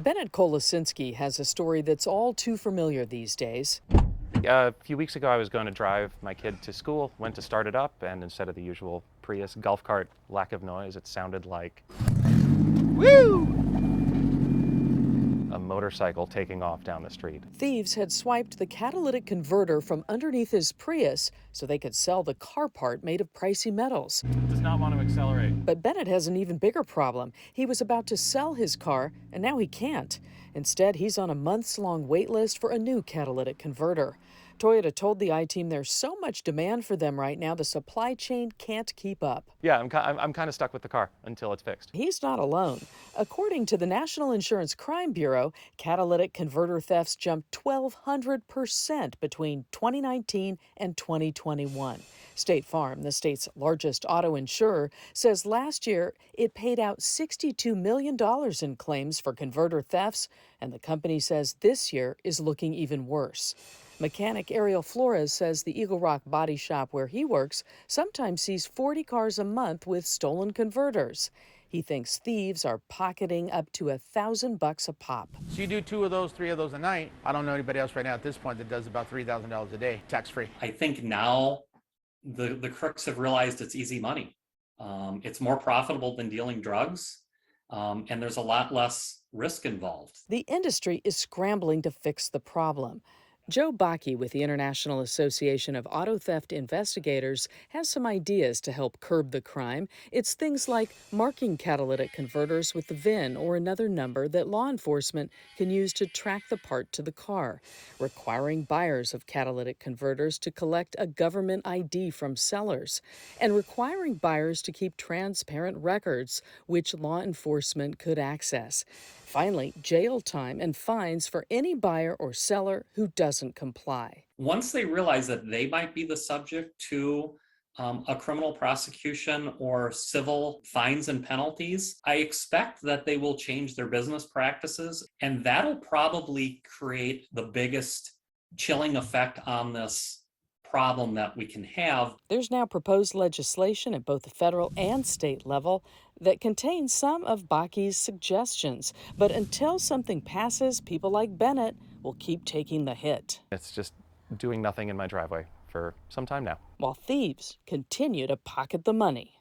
Bennett Kolasinski has a story that's all too familiar these days. A few weeks ago, I was going to drive my kid to school, went to start it up, and instead of the usual Prius golf cart lack of noise, it sounded like woo! A motorcycle taking off down the street. Thieves had swiped the catalytic converter from underneath his Prius so they could sell the car part made of pricey metals. It does not want to accelerate. But Bennett has an even bigger problem. He was about to sell his car, and now he can't. Instead, he's on a months-long wait list for a new catalytic converter. Toyota told the Iteam there's so much demand for them right now, the supply chain can't keep up. Yeah, I'm kind of stuck with the car until it's fixed. He's not alone. According to the National Insurance Crime Bureau, catalytic converter thefts jumped 1,200% between 2019 and 2021. State Farm, the state's largest auto insurer, says last year it paid out $62 million in claims for converter thefts, and the company says this year is looking even worse. Mechanic Ariel Flores says the Eagle Rock body shop where he works sometimes sees 40 cars a month with stolen converters. He thinks thieves are pocketing up to $1,000 a pop. So you do 2 of those, 3 of those a night. I don't know anybody else right now at this point that does about $3,000 a day, tax-free. I think now the crooks have realized it's easy money. It's more profitable than dealing drugs, and there's a lot less risk involved. The industry is scrambling to fix the problem. Joe Bakke with the International Association of Auto Theft Investigators has some ideas to help curb the crime. It's things like marking catalytic converters with the VIN or another number that law enforcement can use to track the part to the car, requiring buyers of catalytic converters to collect a government ID from sellers, and requiring buyers to keep transparent records which law enforcement could access. Finally, jail time and fines for any buyer or seller who doesn't comply. Once they realize that they might be the subject to a criminal prosecution or civil fines and penalties, I expect that they will change their business practices, and that'll probably create the biggest chilling effect on this problem that we can have. There's now proposed legislation at both the federal and state level that contains some of Bakke's suggestions. But until something passes, people like Bennett will keep taking the hit. It's just doing nothing in my driveway for some time now. While thieves continue to pocket the money.